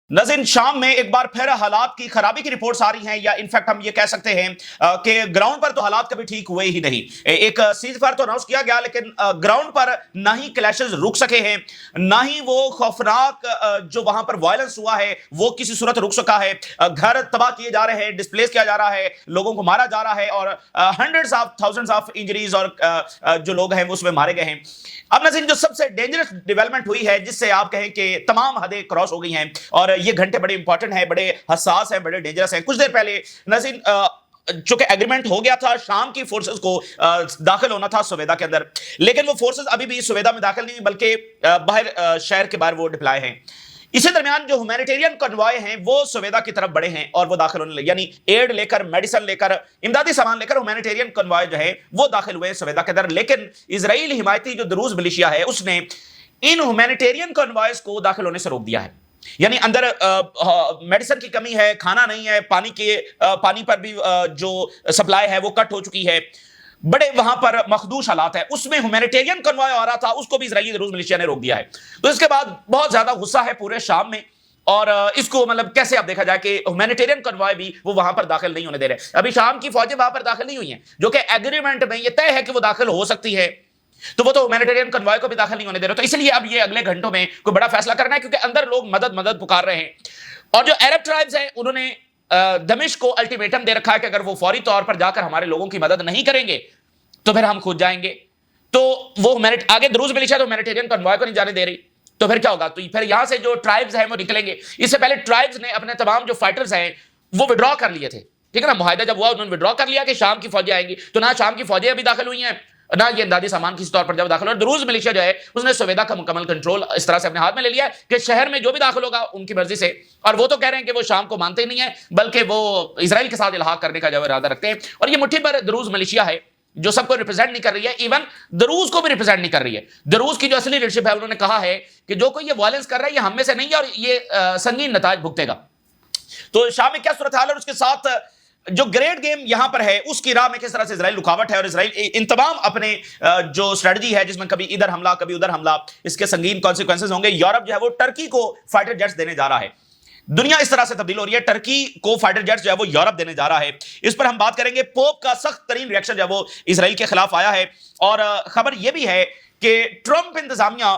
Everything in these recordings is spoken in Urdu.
ناظرین، شام میں ایک بار پھر حالات کی خرابی کی رپورٹس آ رہی ہیں، یا انفیکٹ ہم یہ کہہ سکتے ہیں کہ گراؤنڈ پر تو حالات کبھی ٹھیک ہوئے ہی نہیں۔ ایک سیز فائر تو اناؤنس کیا گیا، لیکن گراؤنڈ پر نہ ہی کلیشز رک سکے ہیں، نہ ہی وہ خوفناک جو وہاں پر وائلنس ہوا ہے وہ کسی صورت رک سکا ہے۔ گھر تباہ کیے جا رہے ہیں، ڈسپلیس کیا جا رہا ہے، لوگوں کو مارا جا رہا ہے، اور hundreds of thousands of injuries اور جو لوگ ہیں وہ اس میں مارے گئے ہیں۔ اب ناظرین، جو سب سے ڈینجرس ڈیولپمنٹ ہوئی ہے، جس سے آپ کہیں کہ تمام حدیں کراس ہو گئی ہیں، اور یہ گھنٹے بڑے امپورٹنٹ ہیں، بڑے حساس ہیں، بڑے ڈینجرس ہیں۔ کچھ دیر پہلے ناظرین چونکہ ایگریمنٹ ہو گیا تھا شام کی فورسز کو داخل ہونا تھا سویدا کے اندر، لیکن وہ فورسز ابھی بھی سویدا میں داخل نہیں، بلکہ باہر شہر کے باہر وہ ڈپلائے ہیں۔ اسی درمیان جو ہیومینیٹیرین کنوائے ہیں وہ سویدا کی طرف بڑھے ہیں اور وہ داخل ہونے لگے، یعنی ایڈ لے کر، میڈیسن لے کر، امدادی سامان لے کر ہیومینیٹیرین کنوائے جو ہے وہ داخل ہوئے سویدا کے اندر۔ لیکن اسرائیل حمایتی جو دروز ملیشیا ہے اس نے ان ہیومینیٹیرین کنوائز کو داخل ہونے سے روک دیا ہے۔ یعنی اندر میڈیسن کی کمی ہے، کھانا نہیں ہے، پانی پر بھی جو سپلائی ہے وہ کٹ ہو چکی ہے، بڑے وہاں پر مخدوش حالات ہے۔ اس میں ہیومینیٹیرین کنوائے آ رہا تھا، اس کو بھی اسرائیلی دروز ملیشیا نے روک دیا ہے۔ تو اس کے بعد بہت زیادہ غصہ ہے پورے شام میں، اور اس کو مطلب کیسے اب دیکھا جائے کہ ہیومینیٹیرین کنوائے بھی وہ وہاں پر داخل نہیں ہونے دے رہے۔ ابھی شام کی فوجیں وہاں پر داخل نہیں ہوئی ہیں، جو کہ ایگریمنٹ میں یہ طے ہے کہ وہ داخل ہو سکتی ہے، تو وہ تو ہیومینیٹیرین کنوائے کو بھی داخل نہیں ہونے دے رہے۔ تو اس لیے اب یہ اگلے گھنٹوں میں کوئی بڑا فیصلہ کرنا ہے، کیونکہ اندر لوگ مدد پکار رہے ہیں۔ اور جو عرب ٹرائبز ہیں انہوں نے دمشق کو الٹیمیٹم دے رکھا ہے کہ اگر وہ فوری طور پر جا کر ہمارے لوگوں کی مدد نہیں کریں گے تو پھر ہم خود جائیں گے۔ تو وہ آگے دروز ملیشیا تو ہیومینیٹیرین کنوائے کو نہیں جانے دے رہی، تو پھر کیا ہوگا؟ تو پھر یہاں سے جو ٹرائبز ہیں وہ نکلیں گے۔ اس سے پہلے ٹرائبز نے اپنے تمام جو فائٹرز ہیں وہ وڈرا کر لیے تھے، ٹھیک ہے نا، معاہدہ جب ہوا انہوں نے وڈرا کر لیا کہ شام کی فوجیں آئیں گی، تو نہ شام کی فوجیں ابھی داخل ہوئی ہیں، نہ یہ امدادی سامان کسی طور پر جب داخل ہو۔ دروز ملیشیا جو ہے اس نے سویدا کا مکمل کنٹرول اس طرح سے اپنے ہاتھ میں لے لیا ہے کہ شہر میں جو بھی داخل ہوگا ان کی مرضی سے، اور وہ تو کہہ رہے ہیں کہ وہ شام کو مانتے ہی نہیں ہیں، بلکہ وہ اسرائیل کے ساتھ الحاق کرنے کا جو ارادہ رکھتے ہیں۔ اور یہ مٹھی پر دروز ملیشیا ہے جو سب کو ریپرزینٹ نہیں کر رہی ہے، ایون دروز کو بھی ریپرزینٹ نہیں کر رہی ہے۔ دروز کی جو اصلی لیڈرشپ ہے انہوں نے کہا ہے کہ جو کوئی یہ وائلنس کر رہا ہے یہ ہم میں سے نہیں ہے، اور یہ سنگین نتائج بھگتے گا۔ تو شام میں کیا صورتحال ہے، اور اس کے ساتھ جو گریٹ گیم یہاں پر ہے اس کی راہ میں کس طرح سے اسرائیل رکاوٹ ہے، اور اسرائیل ان تمام اپنے جو اسٹریٹجی ہے جس میں کبھی ادھر حملہ کبھی ادھر حملہ، اس کے سنگین کانسیکوینسز ہوں گے۔ یورپ جو ہے وہ ٹرکی کو فائٹر جیٹس دینے جا رہا ہے، دنیا اس طرح سے تبدیل ہو رہی ہے، ٹرکی کو فائٹر جیٹس جو ہے وہ یورپ دینے جا رہا ہے۔ اس پر ہم بات کریں گے۔ پوپ کا سخت ترین ریئیکشن جو ہے وہ اسرائیل کے خلاف آیا ہے، اور خبر یہ بھی ہے کہ ٹرمپ انتظامیہ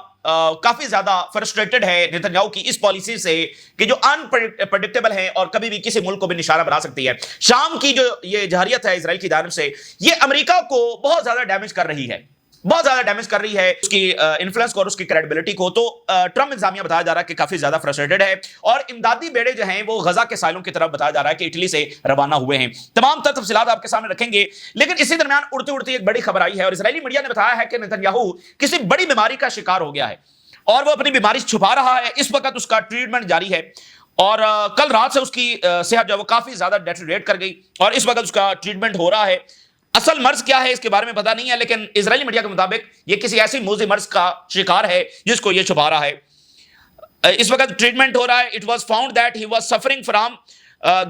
کافی زیادہ فرسٹریٹڈ ہے نتنیاہو کی اس پالیسی سے کہ جو انپریڈکٹیبل ہے اور کبھی بھی کسی ملک کو بھی نشانہ بنا سکتی ہے۔ شام کی جو یہ جارحیت ہے اسرائیل کی جانب سے، یہ امریکہ کو بہت زیادہ ڈیمیج کر رہی ہے، بہت زیادہ ڈیمیج کر رہی ہے اس کی انفلوئنس کو اور اس کی کریڈیبلٹی کو۔ تو ٹرمپ انتظامیہ بتایا جا رہا ہے کہ کافی زیادہ فرسٹریٹڈ ہے، اور امدادی بیڑے جو ہیں وہ غزہ کے ساحلوں کی طرف بتایا جا رہا ہے کہ اٹلی سے روانہ ہوئے ہیں۔ تمام تفصیلات آپ کے سامنے رکھیں گے، لیکن اسی درمیان اڑتی اڑتی ایک بڑی خبر آئی ہے، اور اسرائیلی میڈیا نے بتایا ہے کہ نتنیاہو کسی بڑی بیماری کا شکار ہو گیا ہے، اور وہ اپنی بیماری چھپا رہا ہے۔ اس وقت اس کا ٹریٹمنٹ جاری ہے، اور کل رات سے اس کی صحت جو ہے وہ کافی زیادہ ڈیٹریٹ کر گئی، اور اس وقت اس کا ٹریٹمنٹ ہو رہا ہے۔ اصل مرض کیا ہے اس کے بارے میں پتہ نہیں ہے، لیکن اسرائیلی میڈیا کے مطابق یہ کسی ایسی موذی مرض کا شکار ہے جس کو یہ چھپا رہا ہے۔ اس وقت ٹریٹمنٹ ہو رہا ہے۔ It was found that he was suffering from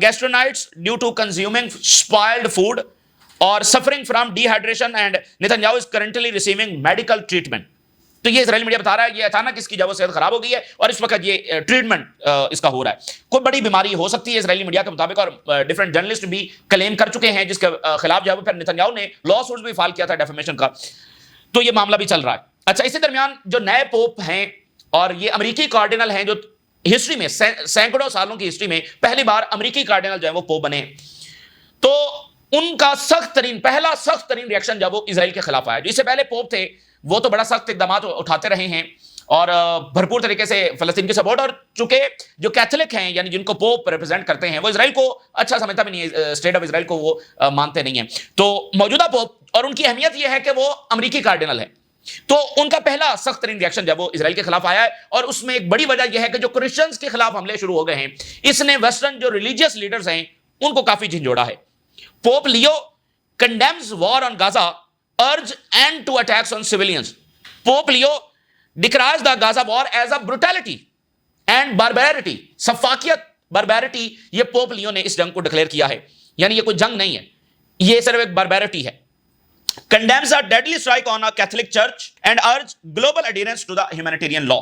gastroenteritis due to consuming spoiled food اور suffering from dehydration, and Netanyahu is currently receiving medical treatment. تو یہ اسرائیلی میڈیا بتا رہا ہے یہ اچانک اس کی جو صحت خراب ہو گئی ہے، اور اس وقت یہ ٹریٹمنٹ اس کا ہو رہا ہے۔ کوئی بڑی بیماری ہو سکتی ہے اسرائیلی میڈیا کے مطابق، اور ڈفرینٹ جرنلسٹ بھی کلیم کر چکے ہیں جس کے خلاف جو ہے وہ پھر نتنیاہو نے لا سوٹس بھی فائل کیا تھا ڈیفیمیشن کا۔ تو یہ معاملہ بھی چل رہا ہے۔ اچھا، اسی درمیان جو نئے پوپ ہیں، اور یہ امریکی کارڈینل ہیں جو ہسٹری میں سینکڑوں سالوں کی ہسٹری میں پہلی بار امریکی کارڈینل جو ہے وہ پوپ بنے، تو ان کا پہلا سخت ترین ریئیکشن جب وہ اسرائیل کے خلاف آیا۔ جو اس سے پہلے پوپ تھے وہ تو بڑا سخت اقدامات اٹھاتے رہے ہیں، اور بھرپور طریقے سے فلسطین کی سپورٹ، اور چونکہ جو کیتھولک ہیں یعنی جن کو پوپ ریپرزینٹ کرتے ہیں وہ اسرائیل کو اچھا سمجھتا بھی نہیں ہے، اسٹیٹ آف اسرائیل کو وہ مانتے نہیں ہیں۔ تو موجودہ پوپ، اور ان کی اہمیت یہ ہے کہ وہ امریکی کارڈینل ہے، تو ان کا پہلا سخت ترین ریئیکشن جب وہ اسرائیل کے خلاف آیا ہے، اور اس میں ایک بڑی وجہ یہ ہے کہ جو کرسچنز کے خلاف حملے شروع ہو گئے ہیں، اس نے ویسٹرن جو ریلیجیس لیڈرز ہیں ان کو کافی جھنجھوڑا ہے۔ Pope Leo condemns war on Gaza, urge end to attacks on civilians. Pope Leo declares the Gaza war as a brutality and barbarity. سفاکیت، barbarity، یہ پوپ لیو نے اس جنگ کو ڈکلیئر کیا ہے، یعنی یہ کوئی جنگ نہیں ہے، یہ صرف ایک barbarity ہے۔ Condemns a deadly strike on a Catholic church and urge global adherence to the humanitarian law.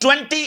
20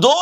2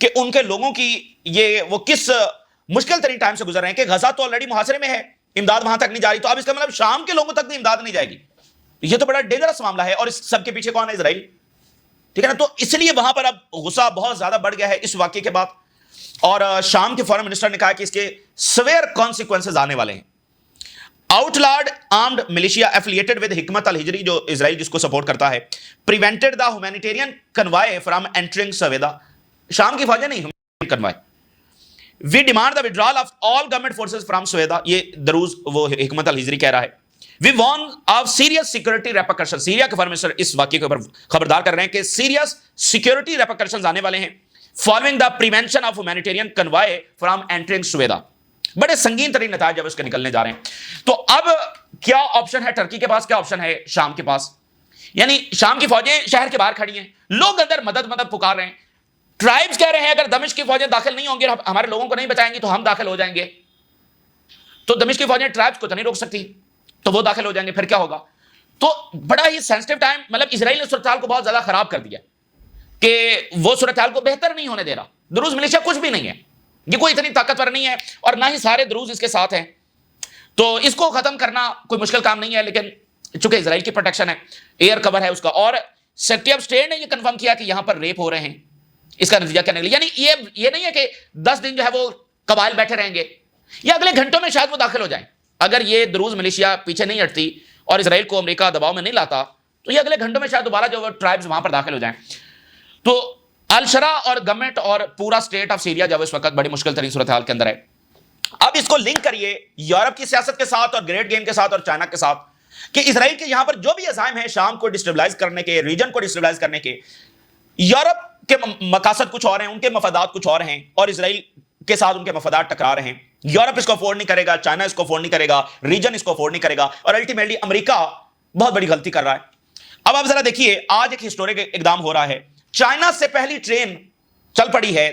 کہ ان کے لوگوں کی وہ کس مشکل ترین ٹائم سے گزر رہے ہیں کہ غزہ تو آلریڈی محاصرے میں ہے، امداد وہاں تک نہیں جا رہی، تو اب اس کا مطلب شام کے لوگوں تک بھی امداد نہیں جائے گی. یہ تو بڑا ڈینجرس معاملہ ہے، اور اس سب کے پیچھے کون ہے؟ اسرائیل. ٹھیک ہے نا. تو اس لیے وہاں پر اب غصہ بہت زیادہ بڑھ گیا ہے اس واقعے کے بعد، اور شام کے فورن منسٹر نے کہا کہ اس کے سویئر کانسیکوینسز آنے والے ہیں. Outlawed armed militia affiliated with Hikmat al Hijri, جو اسرائیل جس کو سپورٹ کرتا ہے، prevented the humanitarian convoy from entering Sweida. شام کی فوجیں نہیں، humanitarian convoy. We demand the withdrawal of all government forces from Sweida. یہ دروز وہ حکمت الہجری کہہ رہا ہے. We warn of serious security repercussion. Syria کے فورن منسٹر اس واقعے کے اوپر خبردار کر رہے ہیں کہ سیریس سیکورٹی ریپرکشنز آنے والے ہیں following the prevention of humanitarian convoy from entering Sweida. بڑے سنگین ترین نتائج جب اس کے نکلنے جا رہے ہیں. تو اب کیا آپشن ہے ٹرکی کے پاس، کیا آپشن ہے شام کے پاس؟ یعنی شام کی فوجیں شہر کے باہر کھڑی ہیں، لوگ اندر مدد پکار رہے ہیں. ٹرائبز کہہ رہے ہیں اگر دمشق کی فوجیں داخل نہیں ہوں گی، ہمارے لوگوں کو نہیں بچائیں گی تو ہم داخل ہو جائیں گے. تو دمشق کی فوجیں ٹرائبز کو تو نہیں روک سکتی، تو وہ داخل ہو جائیں گے. پھر کیا ہوگا؟ تو بڑا ہی سینسٹیو ٹائم، مطلب اسرائیل نے صورتحال کو بہت زیادہ خراب کر دیا کہ وہ صورتحال کو بہتر نہیں ہونے دے رہا. دروز ملیشیا کچھ بھی نہیں ہے، یہ کوئی اتنی طاقتور نہیں ہے، اور نہ ہی سارے دروز اس کے ساتھ ہیں. تو اس کو ختم کرنا کوئی مشکل کام نہیں ہے، لیکن چونکہ اسرائیل کی پروٹیکشن ہے، ایئر کور ہے اس کا، اور سیکریٹری آف اسٹیٹ نے یہ کنفرم کیا کہ یہاں پر ریپ ہو رہے ہیں. اس کا نتیجہ کیا نکلے؟ یعنی یہ نہیں ہے کہ 10 دن جو ہے وہ قبائل بیٹھے رہیں گے، یا اگلے گھنٹوں میں شاید وہ داخل ہو جائیں. اگر یہ دروز ملیشیا پیچھے نہیں ہٹتی اور اسرائیل کو امریکہ دباؤ میں نہیں لاتا، تو یہ اگلے گھنٹوں میں شاید دوبارہ جو ٹرائبز وہاں پر داخل ہو جائیں. تو الشرا اور گورنمنٹ اور پورا اسٹیٹ آف سیریا جب اس وقت بڑی مشکل ترین صورتحال کے اندر ہے. اب اس کو لنک کریے یورپ کی سیاست کے ساتھ اور گریٹ گیم کے ساتھ اور چائنا کے ساتھ، کہ اسرائیل کے یہاں پر جو بھی عزائم ہیں شام کو ڈسٹیبلائز کرنے کے، ریجن کو ڈسٹیبلائز کرنے کے، یورپ کے مقاصد کچھ اور ہیں، ان کے مفادات کچھ اور ہیں، اور اسرائیل کے ساتھ ان کے مفادات ٹکرا رہے ہیں. یورپ اس کو افورڈ نہیں کرے گا، چائنا اس کو افورڈ نہیں کرے گا، ریجن اس کو افورڈ نہیں کرے گا، اور الٹیمیٹلی امریکہ بہت بڑی غلطی کر رہا ہے. اب آپ ذرا دیکھیے، آج ایک ہسٹورک اقدام ہو رہا ہے. چائنا سے پہلی ٹرین چل پڑی ہے،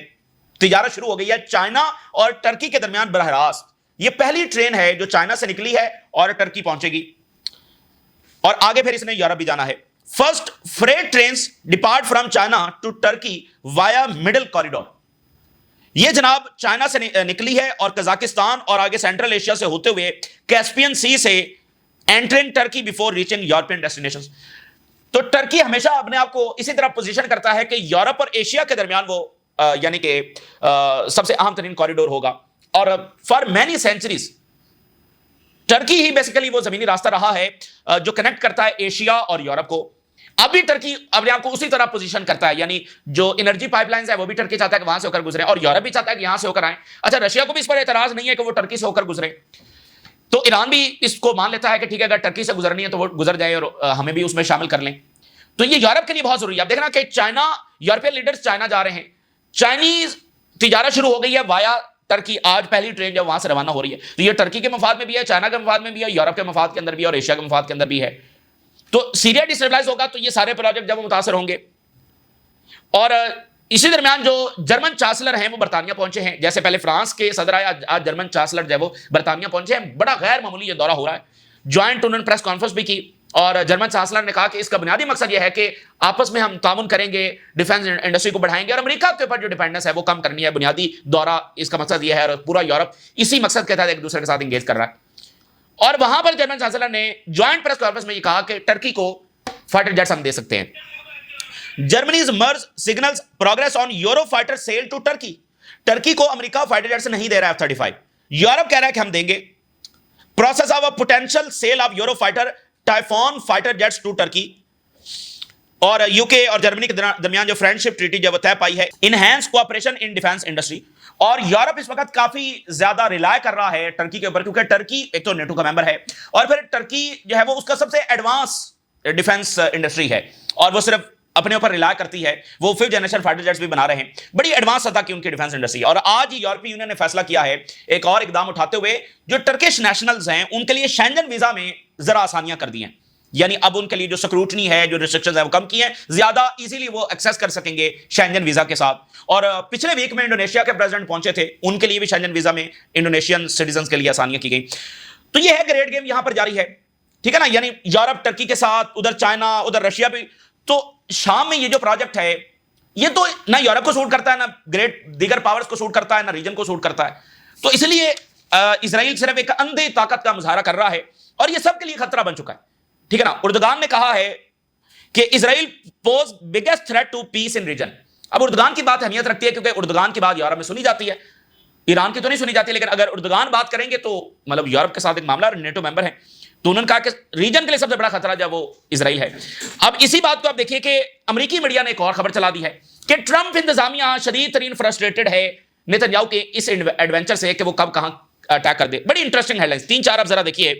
تجارت شروع ہو گئی ہے چائنا اور ٹرکی کے درمیان براہ راست. یہ پہلی ٹرین ہے جو چائنا سے نکلی ہے اور ٹرکی پہنچے گی، اور آگے پھر اس نے یورپ بھی جانا ہے. First freight trains depart from China to Turkey via middle corridor. یہ جناب چائنا سے نکلی ہے اور قزاقستان اور آگے سینٹرل ایشیا سے ہوتے ہوئے کیسپین سی سے entering Turkey before reaching European destinations. تو ٹرکی ہمیشہ اپنے آپ کو اسی طرح پوزیشن کرتا ہے کہ یورپ اور ایشیا کے درمیان وہ یعنی کہ سب سے اہم ترین کوریڈور ہوگا. اور فار مینی سینچریز ٹرکی ہی بیسیکلی وہ زمینی راستہ رہا ہے جو کنیکٹ کرتا ہے ایشیا اور یورپ کو. اب بھی ٹرکی اپنے آپ کو اسی طرح پوزیشن کرتا ہے، یعنی جو انرجی پائپ لائنز ہے وہ بھی ٹرکی چاہتا ہے کہ وہاں سے ہو کر گزرے، اور یورپ بھی چاہتا ہے کہ یہاں سے ہو کر آئیں. اچھا، رشیا کو بھی اس پر اعتراض نہیں ہے کہ وہ ٹرکی سے ہو کر گزرے، تو ایران بھی اس کو مان لیتا ہے کہ ٹھیک ہے اگر ٹرکی سے گزرنی ہے تو وہ گزر جائے اور ہمیں بھی اس میں شامل کر لیں. تو یہ یورپ کے لیے بہت ضروری ہے. اب دیکھنا کہ چائنا، یورپین لیڈرز چائنا جا رہے ہیں، چائنیز تجارت شروع ہو گئی ہے وایا ٹرکی. آج پہلی ٹرین جب وہاں سے روانہ ہو رہی ہے، تو یہ ٹرکی کے مفاد میں بھی ہے، چائنا کے مفاد میں بھی ہے، یورپ کے مفاد کے اندر بھی ہے، اور ایشیا کے مفاد کے اندر بھی ہے. تو سیریا ڈسٹیبلائز ہوگا تو یہ سارے پروجیکٹ جب متاثر ہوں گے. اور اسی درمیان جو جرمن چانسلر ہیں وہ برطانیہ پہنچے ہیں. جیسے پہلے فرانس کے صدر آئے، آج جرمن چانسلر جو ہے وہ برطانیہ پہنچے ہیں. بڑا غیر معمولی یہ دورہ ہو رہا ہے. جوائنٹ انہوں نے پریس کانفرنس بھی کی، اور جرمن چانسلر نے کہا کہ اس کا بنیادی مقصد یہ ہے کہ آپس میں ہم تعاون کریں گے، ڈیفنس انڈسٹری کو بڑھائیں گے، اور امریکہ کے اوپر جو ڈیپینڈنس ہے وہ کم کرنی ہے. بنیادی دورہ اس کا مقصد یہ ہے، اور پورا یورپ اسی مقصد کے تحت ایک دوسرے کے ساتھ انگیج کر رہا ہے. اور وہاں پر جرمن چانسلر نے جوائنٹ پریس کانفرنس میں یہ کہا کہ ٹرکی کو فائٹر جیٹس ہم دے سکتے ہیں. Germany's Merz signals progress on Eurofighter sale to Turkey. Turkey کو امریکہ فائٹر جیٹس نہیں دے رہا ہے F-35. یورپ کہہ رہا ہے کہ ہم دیں گے. Process of potential sale of Eurofighter Typhoon fighter jets to Turkey. اور یو کے اور جرمنی کے درمیان جو فرینڈشپ ٹریٹی جو طے پائی ہے، انہینس کوآپریشن ان ڈیفنس انڈسٹری. اور یورپ اس وقت کافی زیادہ ریلائے کر رہا ہے ٹرکی کے اوپر، کیونکہ ٹرکی ایک تو نیٹو کا ممبر ہے، اور پھر ٹرکی جو ہے وہ اس کا سب سے ایڈوانس ڈیفنس انڈسٹری ہے، اور وہ صرف اپنے اوپر ریلائے کرتی ہے. وہ 5th جنریشن فائٹر جیٹس بھی بنا رہے ہیں، بڑی ایڈوانس سطح کی ان کی ڈیفنس انڈسٹری. اور آج ہی یورپی یونین نے فیصلہ کیا ہے ایک اور اقدام اٹھاتے ہوئے، جو ٹرکش نیشنلز ہیں ان کے لیے شینجن ویزا میں ذرا آسانیاں کر دی ہیں. یعنی اب ان کے لیے جو سکروٹنی ہے، جو ریسٹرکشنز ہیں وہ کم کی ہیں، زیادہ ایزیلی وہ ایکسیس کر سکیں گے شینجن ویزا کے ساتھ. اور پچھلے ویک میں انڈونیشیا کے پریزیڈنٹ پہنچے تھے، ان کے لیے بھی شینجن ویزا میں انڈونیشین سٹیزنز کے لیے آسانیاں کی گئی. تو یہ ہے گریٹ گیم یہاں پر جاری ہے، ٹھیک ہے نا. یعنی یورپ ٹرکی کے ساتھ، ادھر چائنا، ادھر رشیا بھی. تو شام میں یہ جو پروجیکٹ ہے یہ تو نہ یورپ کو سوٹ کرتا ہے، نہ دیگر پاورز کو سوٹ کرتا ہے، نہ ریجن کو سوٹ کرتا ہے. تو اس لیے اسرائیل صرف ایک اندھی طاقت کا مظاہرہ کر رہا ہے اور یہ سب کے لیے خطرہ بن چکا ہے. ٹھیک ہے نا. اردگان نے کہا ہے کہ Israel pose biggest threat to peace in region. اب اردگان کی بات اہمیت رکھتی ہے کیونکہ اردگان کی بات یورپ میں سنی جاتی ہے، ایران کی تو نہیں سنی جاتی، لیکن اگر اردگان بات کریں گے تو مطلب یورپ کے ساتھ ایک معاملہ، نیٹو ممبر ہیں، تو انہوں نے کہا کہ ریجن کے لیے سب سے بڑا خطرہ جو وہ اسرائیل ہے. اب اسی بات کو آپ دیکھیے کہ امریکی میڈیا نے ایک اور خبر چلا دی ہے کہ ٹرمپ انتظامیہ شدید ترین فرسٹریٹڈ ہے نیتن یاہو کے اس ایڈونچر سے کہ وہ کب کہاں اٹیک کر دے. بڑی انٹرسٹنگ ہیڈ لائنز، 3-4 آپ ذرا دیکھیے.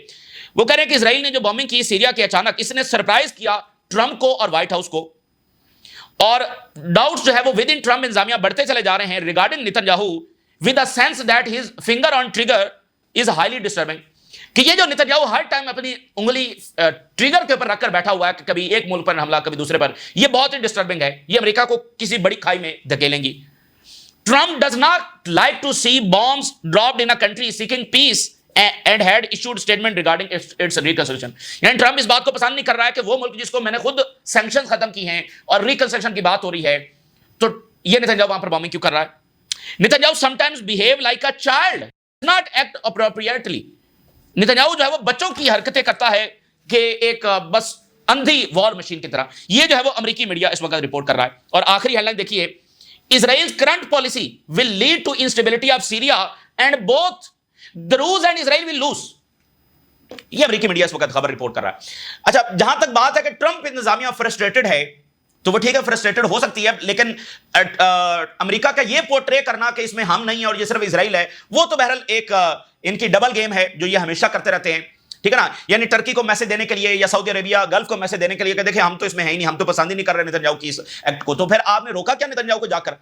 وہ کہہ رہے ہیں کہ اسرائیل نے جو بومبنگ کی سیریا کے اچانک، اس نے سرپرائز کیا ٹرمپ کو اور وائٹ ہاؤس کو، اور ڈاؤٹس جو ہے وہ ود ان ٹرمپ انتظامیہ بڑھتے چلے جا رہے ہیں regarding Nitin Yahoo with a sense that his finger on trigger is highly disturbing. کہ یہ جو نیتن یاہو ہر ٹائم اپنی انگلی ٹریگر کے اوپر رکھ کر بیٹھا ہوا ہے کہ کبھی ایک ملک پر حملہ کبھی دوسرے پر، یہ بہت ہی ڈسٹربنگ ہے، یہ امریکہ کو کسی بڑی کھائی میں دھکیلیں گی. Trump does not like to see bombs dropped in a country seeking peace and had issued statement regarding its reconstruction. یعنی ٹرمپ اس بات کو پسند نہیں کر رہا ہے کہ وہ ملک جس کو میں نے خود سینکشن ختم کی ہیں اور ریکنسٹرکشن کی بات ہو رہی ہے، تو یہ نیتن یاہو وہاں پر بامبنگ کیوں کر رہا ہے. Nitin Yahoo sometimes behave like a child, not act appropriately. Nitin Yahoo جو ہے وہ بچوں کی حرکتیں کرتا ہے کہ ایک بس اندھی وار مشین کی طرح. یہ جو ہے وہ امریکی میڈیا اس وقت رپورٹ کر رہا ہے. اور آخری ہیڈ لائن دیکھیے، Israel's current policy will lead to instability of Syria and both Druze and Israel will lose. یہ امریکی میڈیا اس وقت خبر رپورٹ کر رہا ہے. اچھا، جہاں تک بات ہے کہ ٹرمپ انتظامیہ فرسٹریٹڈ ہے، تو وہ ٹھیک ہے فرسٹریٹڈ ہو سکتی ہے، لیکن امریکہ کا یہ پورٹرے کرنا کہ اس میں ہم نہیں ہیں اور یہ صرف اسرائیل ہے، وہ تو بہرحال ایک ان کی ڈبل گیم ہے جو یہ ہمیشہ کرتے رہتے ہیں. ٹھیک ہے نا. یعنی ٹرکی کو میسج دینے کے لیے یا سعودی عربیہ گلف کو میسج دینے کے لیے کہ دیکھیں ہم تو اس میں ہے ہی نہیں، ہم تو پسند ہی نہیں کر رہے نیتن یاہو کی اس ایکٹ کو، تو پھر آپ نے روکا کیا نیتن یاہو کو جا کر؟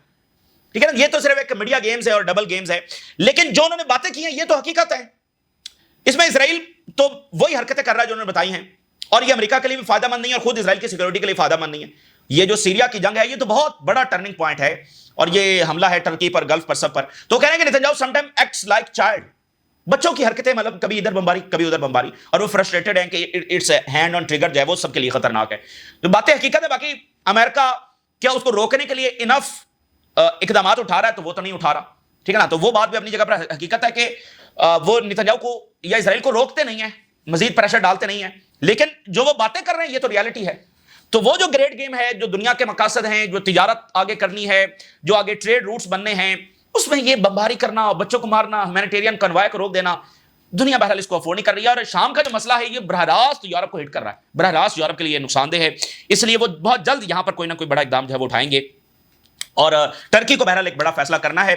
ٹھیک ہے نا. یہ تو صرف ایک میڈیا گیمز ہے اور ڈبل گیمز ہے، لیکن جو انہوں نے باتیں کی ہیں یہ تو حقیقت ہے. اس میں اسرائیل تو وہی حرکتیں کر رہا ہے جو انہوں نے بتائی ہیں، اور یہ امریکہ کے لیے بھی فائدہ مند نہیں ہے اور خود اسرائیل کی سیکورٹی کے لیے فائدہ مند نہیں ہے. یہ جو سیریا کی جنگ ہے یہ تو بہت بڑا ٹرننگ پوائنٹ ہے، اور یہ حملہ ہے ٹرکی پر، گلف پر، سب پر. تو کہہ رہے ہیں کہ Nitin Yahoo some time acts like child, بچوں کی حرکتیں، مطلب کبھی ادھر بمباری کبھی ادھر بمباری، اور وہ فرسٹریٹڈ ہیں کہ اٹس ہینڈ آن ٹریگر جو ہے وہ سب کے لیے خطرناک ہے. تو باتیں حقیقت ہے. باقی امریکہ کیا اس کو روکنے کے لیے انف اقدامات اٹھا رہا ہے؟ تو وہ تو نہیں اٹھا رہا. ٹھیک ہے نا. تو وہ بات بھی اپنی جگہ پر حقیقت ہے کہ وہ نیتن یاہو کو یا اسرائیل کو روکتے نہیں ہیں، مزید پریشر ڈالتے نہیں ہیں، لیکن جو وہ باتیں کر رہے ہیں یہ تو ریالٹی ہے. تو وہ جو گریٹ گیم ہے، جو دنیا کے مقاصد ہیں، جو تجارت آگے کرنی ہے، جو آگے ٹریڈ روٹس بننے ہیں، اس میں یہ بمباری کرنا، بچوں کو مارنا، ہیومینیٹیرین کنوائے کو روک دینا، دنیا بہرحال اس کو افورڈ نہیں کر رہی ہے. اور شام کا جو مسئلہ ہے یہ براہ راست یورپ کو ہٹ کر رہا ہے، براہ راست یورپ کے لیے نقصان دہ ہے. اس لیے وہ بہت جلد یہاں پر کوئی نہ کوئی بڑا اقدام جو ہے وہ اٹھائیں گے، اور ٹرکی کو بہرحال ایک بڑا فیصلہ کرنا ہے.